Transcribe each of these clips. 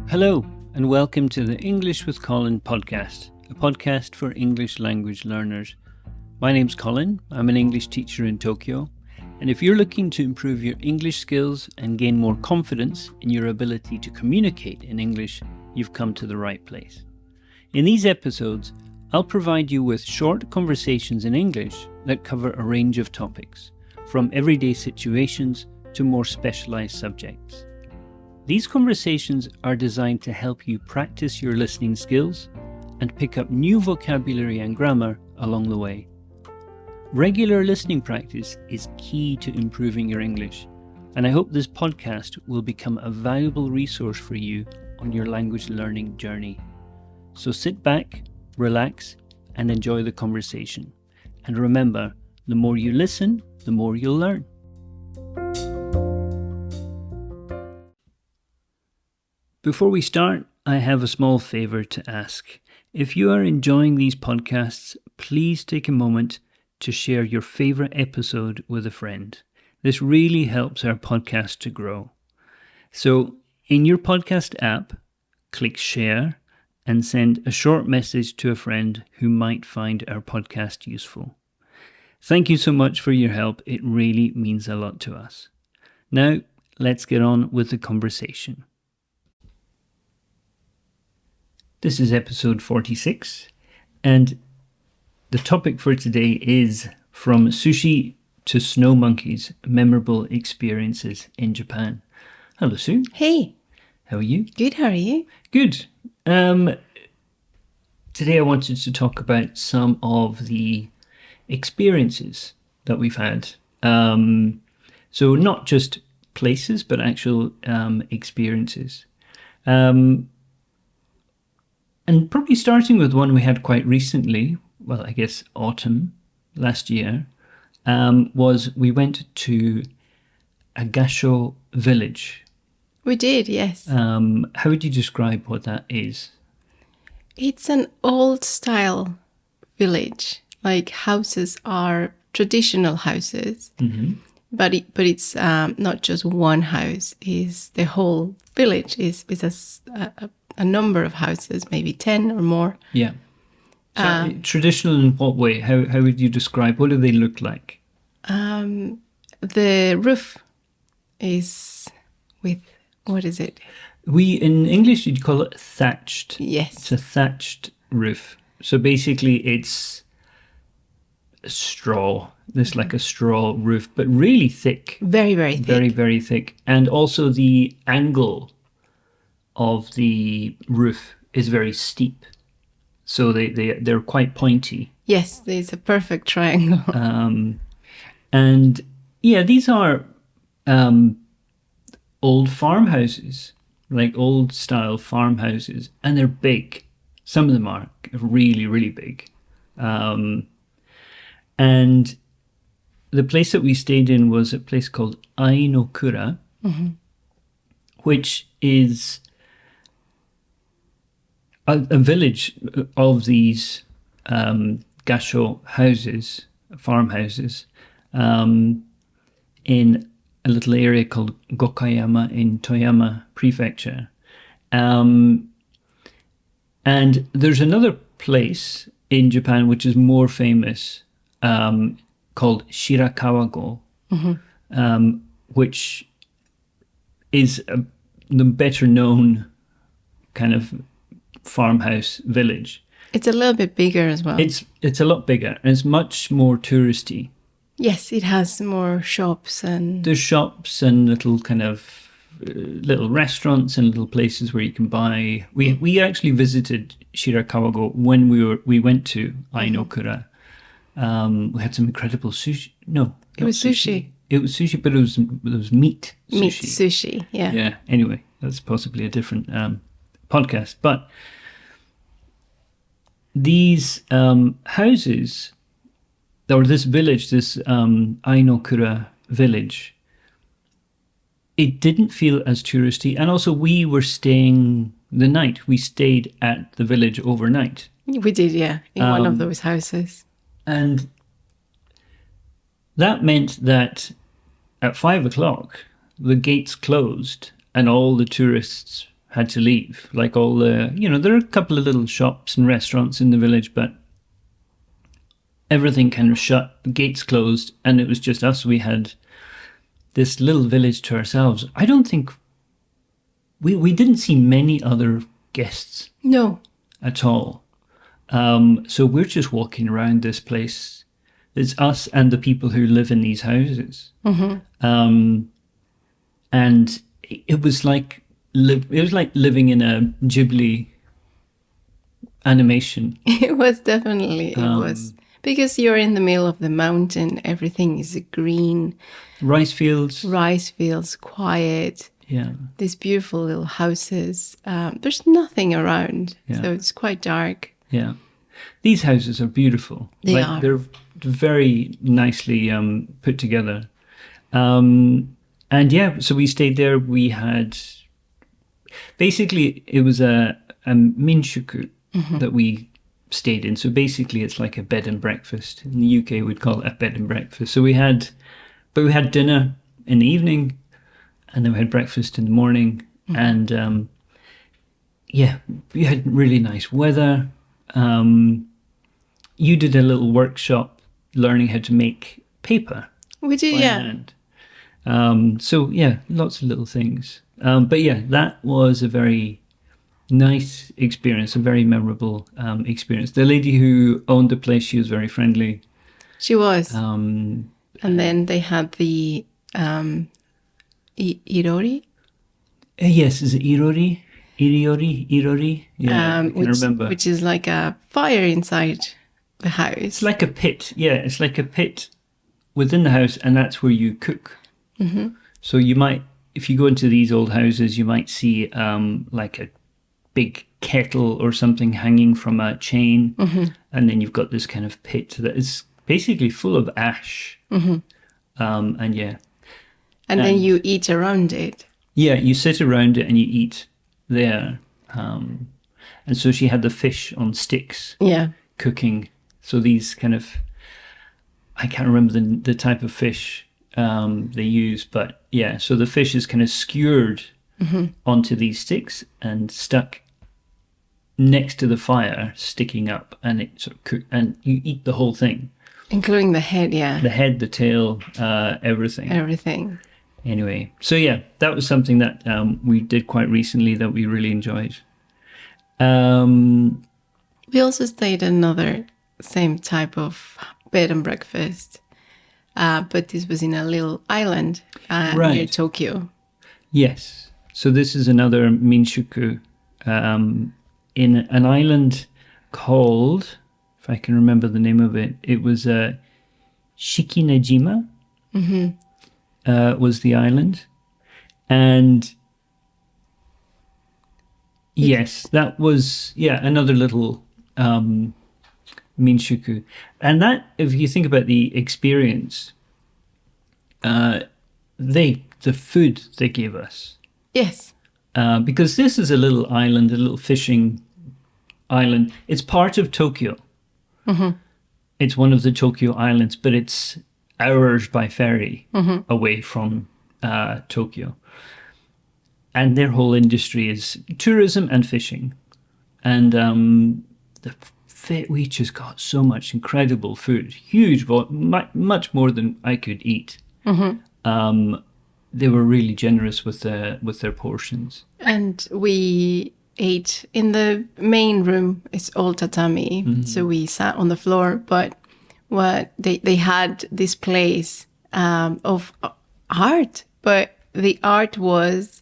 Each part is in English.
Hello, and welcome to the English with Colin Podcast, a podcast for English language learners. My name's Colin, I'm an English teacher in Tokyo, and if you're looking to improve your English skills and gain more confidence in your ability to communicate in English, you've come to the right place. In these episodes, I'll provide you with short conversations in English that cover a range of topics, from everyday situations to more specialised subjects. These conversations are designed to help you practice your listening skills and pick up new vocabulary and grammar along the way. Regular listening practice is key to improving your English, and I hope this podcast will become a valuable resource for you on your language learning journey. So sit back, relax, and enjoy the conversation. And remember, the more you listen, the more you'll learn. Before we start, I have a small favour to ask. If you are enjoying these podcasts, please take a moment to share your favourite episode with a friend. This really helps our podcast to grow. So, in your podcast app, click share and send a short message to a friend who might find our podcast useful. Thank you so much for your help. It really means a lot to us. Now, let's get on with the conversation. This is episode 46, and the topic for today is From Sushi to Snow Monkeys, Memorable Experiences in Japan. Hello, Sue. Hey. How are you? Good, how are you? Good. Today I wanted to talk about some of the experiences that we've had. So not just places, but actual experiences. And probably starting with one we had quite recently, well, I guess autumn last year, was we went to a Gasho village. We did, yes. How would you describe what that is? It's an old-style village. Like, houses are traditional houses, but it's not just one house. Is the whole village is a number of houses, maybe 10 or more. Yeah. So, traditional in what way? How would you describe? What do they look like? The roof is with, what is it? In English, you'd call it thatched. Yes. It's a thatched roof. So basically it's straw. There's like a straw roof, but really thick. Very, very thick. Very, very thick. And also the angle of the roof is very steep. So they're quite pointy. Yes, there's a perfect triangle. And yeah, these are old farmhouses, like old style farmhouses, and they're big. Some of them are really, really big. And the place that we stayed in was a place called Ainokura, which is a village of these gasho houses, farmhouses, in a little area called Gokayama in Toyama Prefecture. And there's another place in Japan which is more famous, called Shirakawa-go, which is the better known kind of farmhouse village. It's a little bit bigger as well. It's a lot bigger, and it's much more touristy. Yes, it has more shops and... There's shops and little kind of little restaurants and little places where you can buy. We actually visited Shirakawa-go when we went to Ainokura. We had some incredible sushi. No, it was sushi. It was sushi, but it was meat sushi. Meat sushi, yeah. Yeah. Anyway, that's possibly a different podcast, but these houses, or this village, this Ainokura village, it didn't feel as touristy. And also we were staying the night. We stayed at the village overnight. We did, yeah, in one of those houses. And that meant that at 5 o'clock, the gates closed and all the tourists had to leave. Like all the, there are a couple of little shops and restaurants in the village, but everything kind of shut, the gates closed, and it was just us. We had this little village to ourselves. I don't think we didn't see many other guests. No. At all. So we're just walking around this place. It's us and the people who live in these houses. And it was like living in a Ghibli animation. It was definitely, it was. Because you're in the middle of the mountain, everything is green. Rice fields, quiet. Yeah. These beautiful little houses. There's nothing around, so it's quite dark. Yeah. These houses are beautiful. They are. They're very nicely put together. And yeah, so we stayed there. We had... Basically, it was a minshuku that we stayed in. So basically, it's like a bed and breakfast. In the UK, we'd call it a bed and breakfast. So we had dinner in the evening, and then we had breakfast in the morning. And we had really nice weather. You did a little workshop learning how to make paper. We did, yeah. Hand. So yeah, lots of little things. But yeah, that was a very nice experience, a very memorable experience. The lady who owned the place, she was very friendly. She was. And then they had the irori. Yes, is it irori? Irori? Yeah, I can remember. Which is like a fire inside the house. It's like a pit. Yeah, it's like a pit within the house, and that's where you cook. So you might, if you go into these old houses, you might see like a big kettle or something hanging from a chain, and then you've got this kind of pit that is basically full of ash. And yeah. And then you eat around it. Yeah, you sit around it and you eat there. And so she had the fish on sticks. Yeah. Cooking. So these kind of, I can't remember the type of fish they use, but yeah, so the fish is kind of skewered onto these sticks and stuck next to the fire, sticking up, and it sort of cook, and you eat the whole thing. Including the head, yeah. The head, the tail, everything. Everything. Anyway, so yeah, that was something that we did quite recently that we really enjoyed. We also stayed at another same type of bed and breakfast, but this was in a little island near Tokyo. Yes, so this is another minshuku in an island called, if I can remember the name of it, it was Shikinejima. Was the island, and yes, that was another little minshuku, and that, if you think about the experience, the food they gave us, yes, because this is a little island, a little fishing island. It's part of Tokyo. It's one of the Tokyo islands, but it's hours by ferry away from Tokyo. And their whole industry is tourism and fishing. And we just got so much incredible food, huge, much more than I could eat. They were really generous with their portions. And we ate in the main room. It's all tatami, so we sat on the floor, but what they had this place of art, but the art was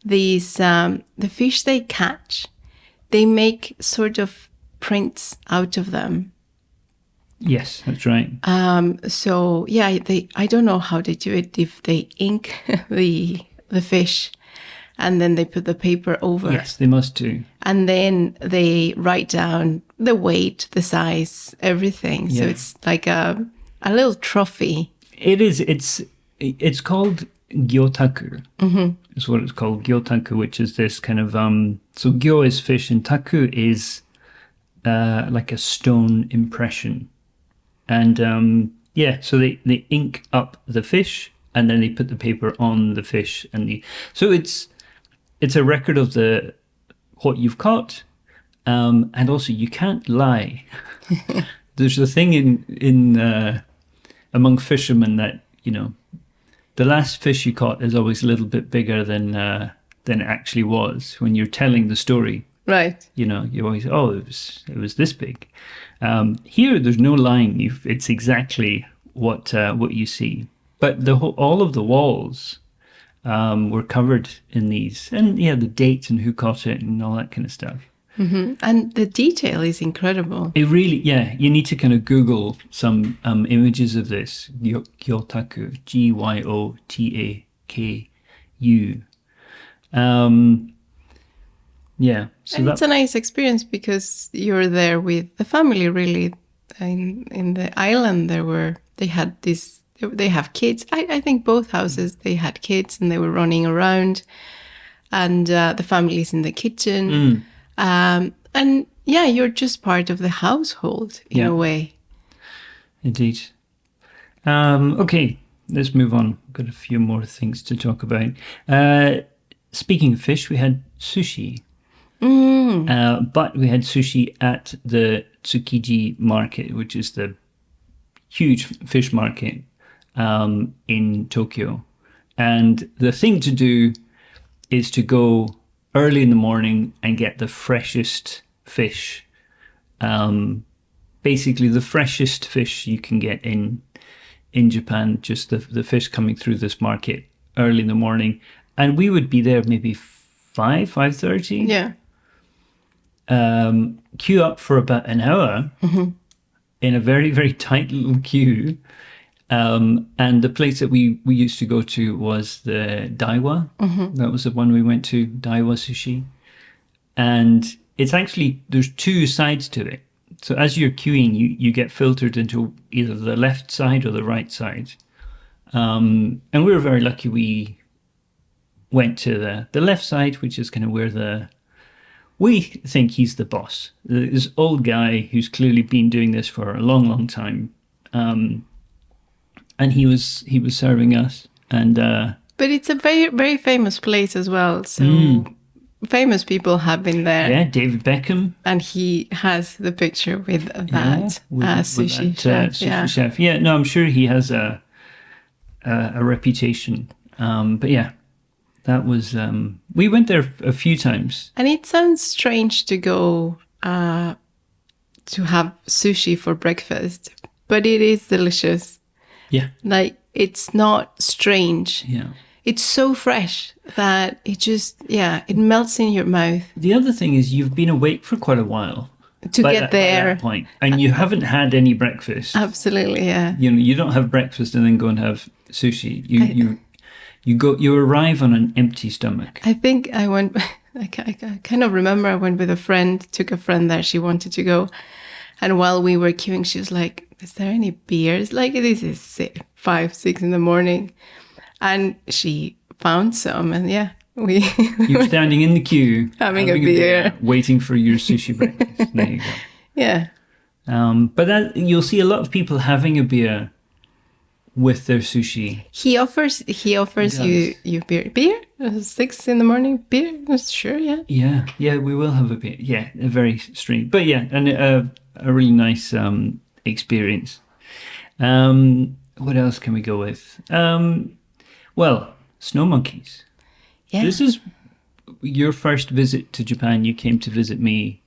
these the fish they catch, they make sort of prints out of them. Yes, that's right. So yeah, I don't know how they do it, if they ink the fish and then they put the paper over. Yes, they must do. And then they write down the weight, the size, everything. Yeah. So it's like a little trophy. It is. It's called gyotaku. Is what it's called, gyotaku, which is this kind of so gyo is fish and taku is like a stone impression, and so they ink up the fish and then they put the paper on the fish, and so it's a record of what you've caught, and also you can't lie. There's a thing in among fishermen that, you know, the last fish you caught is always a little bit bigger than it actually was when you're telling the story. Right. You know, you always, it was this big. Here, there's no lying. It's exactly what you see. But all of the walls were covered in these, and yeah, the dates and who caught it and all that kind of stuff. Mm-hmm. And the detail is incredible. It really, yeah, you need to kind of Google some images of this. Gyotaku, Gyotaku. Yeah. So and it's a nice experience because you're there with the family, really. In the island, they have kids. I think both houses, they had kids and they were running around, and the family's in the kitchen. And yeah, you're just part of the household in a way. Indeed. Okay, let's move on. We've got a few more things to talk about. Speaking of fish, we had sushi. But we had sushi at the Tsukiji market, which is the huge fish market in Tokyo. And the thing to do is to go early in the morning and get the freshest fish. Basically, the freshest fish you can get in Japan, just the fish coming through this market early in the morning. And we would be there maybe 5:30. Yeah. Queue up for about an hour in a very, very tight little queue. And the place that we used to go to was the Daiwa. That was the one we went to, Daiwa Sushi. And it's actually, there's two sides to it. So as you're queuing, you get filtered into either the left side or the right side. And we were very lucky we went to the left side, which is kind of where we think he's the boss. This old guy who's clearly been doing this for a long, long time. And he was serving us. And but it's a very, very famous place as well. So famous people have been there. Yeah, David Beckham. And he has the picture with that sushi chef. Sushi chef. Yeah, no, I'm sure he has a reputation. But yeah, that was, we went there a few times. And it sounds strange to go to have sushi for breakfast, but it is delicious. Yeah. Like, it's not strange. Yeah. It's so fresh that it just, it melts in your mouth. The other thing is you've been awake for quite a while. To get there. At that point. And you haven't had any breakfast. Absolutely, yeah. You know, you don't have breakfast and then go and have sushi. You arrive on an empty stomach. I think I went, I kind of remember I went with a friend, took a friend there, she wanted to go. And while we were queuing, she was like, is there any beers? Like, this is 5, 6 in the morning. And she found some, and you're standing in the queue, having a beer, waiting for your sushi breakfast. There you go. Yeah. But you'll see a lot of people having a beer with their sushi. He offers you beer. Beer? 6 in the morning? Beer? Sure, yeah. Yeah, we will have a beer. Yeah, a very strange, but yeah, and a really nice experience. What else can we go with? Well, snow monkeys. Yeah. This is your first visit to Japan. You came to visit me,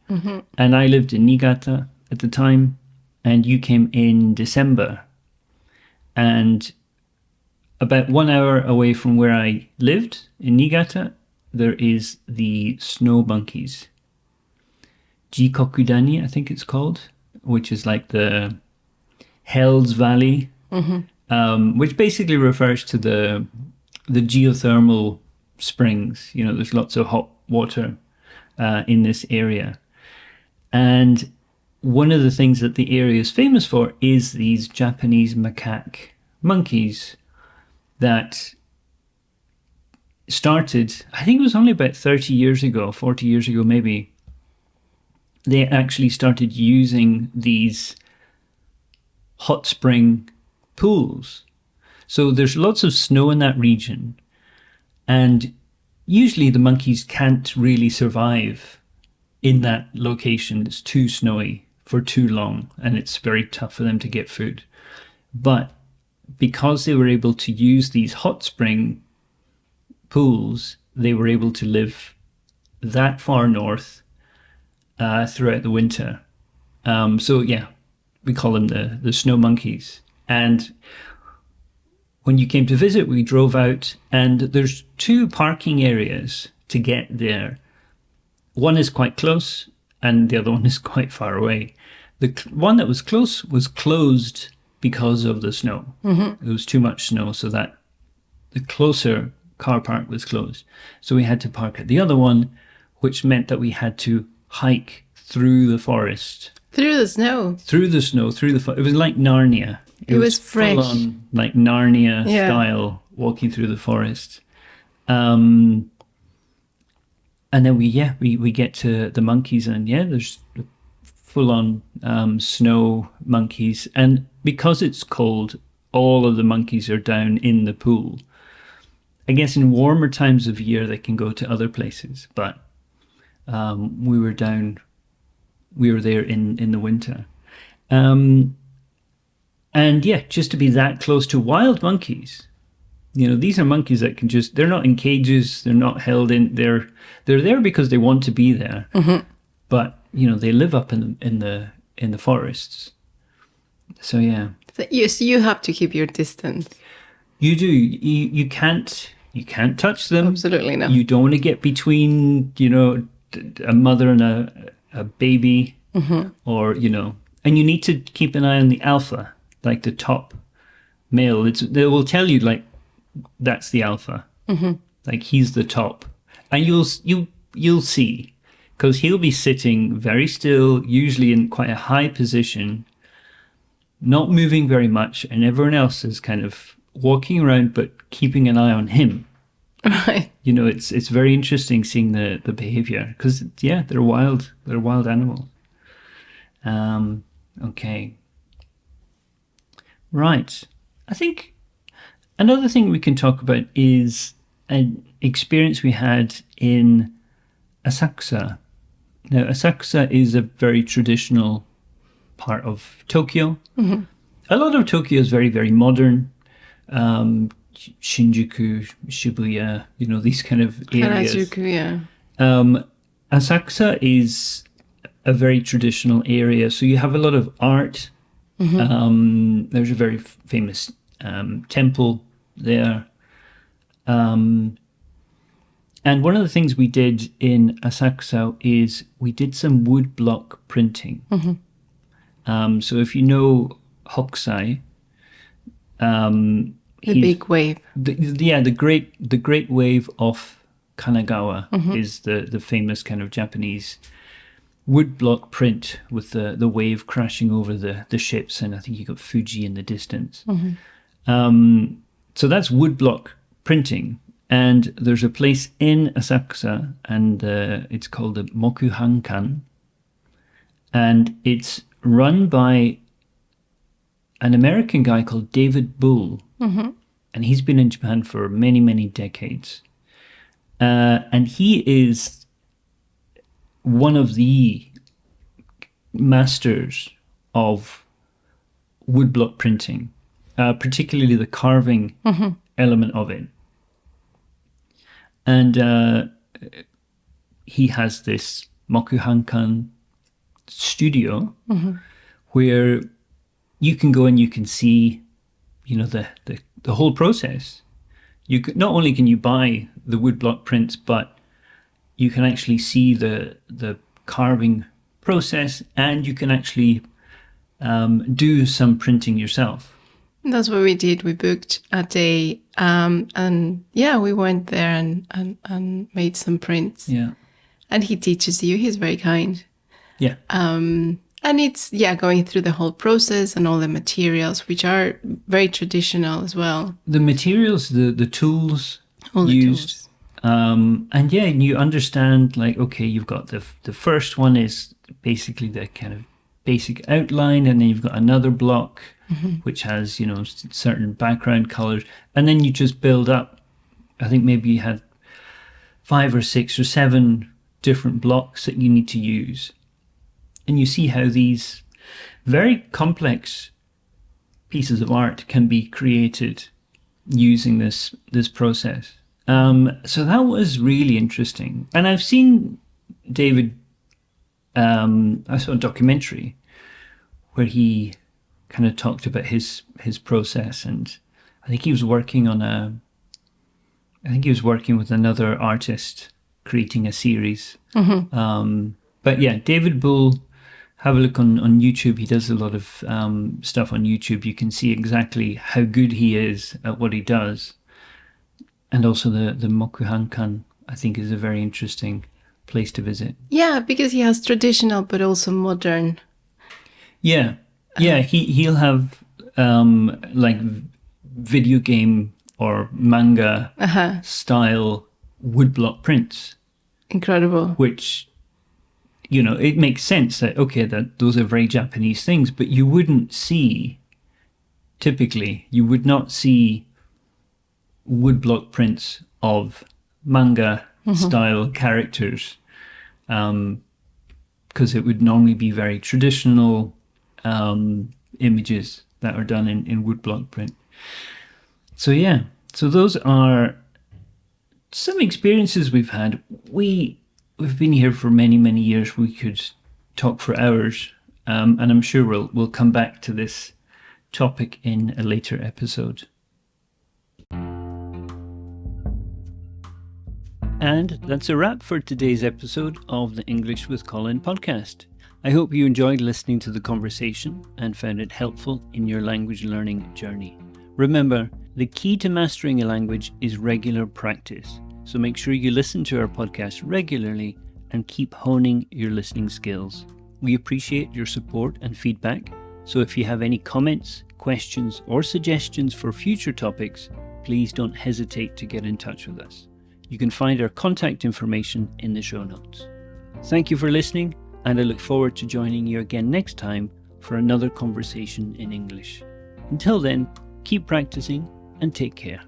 and I lived in Niigata at the time, and you came in December. And about 1 hour away from where I lived in Niigata, there is the snow monkeys. Jikokudani, I think it's called, which is like the Hell's Valley, which basically refers to the geothermal springs. You know, there's lots of hot water in this area. And one of the things that the area is famous for is these Japanese macaque monkeys that started, I think it was only about 30 years ago, 40 years ago maybe. They actually started using these hot spring pools. So there's lots of snow in that region, and usually the monkeys can't really survive in that location. It's too snowy for too long, and it's very tough for them to get food. But because they were able to use these hot spring pools, they were able to live that far north throughout the winter. So yeah, we call them the snow monkeys. And when you came to visit, we drove out, and there's 2 parking areas to get there. One is quite close, and the other one is quite far away. The one that was close was closed because of the snow. Mm-hmm. There was too much snow, so that the closer car park was closed. So we had to park at the other one, which meant that we had to hike through the forest. Through the snow? Through the snow, it was like Narnia. It was fresh. Full on, like Narnia style, walking through the forest. And then we get to the monkeys, and there's full on snow monkeys. And because it's cold, all of the monkeys are down in the pool. I guess in warmer times of year, they can go to other places, but we were there in the winter. And just to be that close to wild monkeys, these are monkeys that can they're not in cages, they're not held in, they're there because they want to be there. Mm-hmm. But, they live up in the forests. So, yeah. So you have to keep your distance. You do. You can't touch them. Absolutely not. You don't want to get between, a mother and a baby, mm-hmm. or, and you need to keep an eye on the alpha, like the top male. They will tell you, like, that's the alpha. Mm-hmm. Like, he's the top. And you'll see, because he'll be sitting very still, usually in quite a high position, not moving very much, and everyone else is kind of walking around but keeping an eye on him. Right. It's very interesting seeing the behavior, because they're wild animals. Okay. Right. I think another thing we can talk about is an experience we had in Asakusa. Now, Asakusa is a very traditional part of Tokyo. Mm-hmm. A lot of Tokyo is very, very modern. Shinjuku, Shibuya, these kind of areas. Harajuku, yeah. Asakusa is a very traditional area, so you have a lot of art. Mm-hmm. There's a very famous temple there. And one of the things we did in Asakusa is we did some woodblock printing. Mm-hmm. So if you know Hokusai, the big wave. The great wave off Kanagawa, mm-hmm. is the famous kind of Japanese woodblock print with the wave crashing over the ships, and I think you got Fuji in the distance. Mm-hmm. So that's woodblock printing, and there's a place in Asakusa, and it's called the Mokuhankan, and it's run by an American guy called David Bull, mm-hmm. and he's been in Japan for many, many decades. And he is one of the masters of woodblock printing, particularly the carving mm-hmm. element of it. And he has this Mokuhankan studio mm-hmm. where you can go and you can see, the whole process. Not only can you buy the woodblock prints, but you can actually see the carving process, and you can actually do some printing yourself. That's what we did. We booked a day, and we went there and made some prints. Yeah, and he teaches you. He's very kind. Yeah. And it's, going through the whole process and all the materials, which are very traditional as well. The materials, the tools all used. The tools. And you understand, like, okay, you've got the first one is basically the kind of basic outline, and then you've got another block, mm-hmm. which has, certain background colors. And then you just build up. I think maybe you had 5 or 6 or 7 different blocks that you need to use. And you see how these very complex pieces of art can be created using this process. So that was really interesting. And I've seen David, I saw a documentary where he kind of talked about his process, and I think he was working with another artist creating a series. But yeah, David Bull, have a look on YouTube. He does a lot of stuff on YouTube. You can see exactly how good he is at what he does. And also the Mokuhankan, I think, is a very interesting place to visit. Yeah, because he has traditional but also modern. Yeah. He'll have like video game or manga style woodblock prints. Incredible. Which, you know, it makes sense that, okay, that those are very Japanese things, but you wouldn't see, typically, you would not see woodblock prints of manga style characters, because it would normally be very traditional images that are done in woodblock print. So yeah, so those are some experiences we've had. We've been here for many, many years. We could talk for hours, and I'm sure we'll come back to this topic in a later episode. And that's a wrap for today's episode of the English with Colin podcast. I hope you enjoyed listening to the conversation and found it helpful in your language learning journey. Remember, the key to mastering a language is regular practice. So make sure you listen to our podcast regularly and keep honing your listening skills. We appreciate your support and feedback. So if you have any comments, questions, or suggestions for future topics, please don't hesitate to get in touch with us. You can find our contact information in the show notes. Thank you for listening, and I look forward to joining you again next time for another conversation in English. Until then, keep practicing and take care.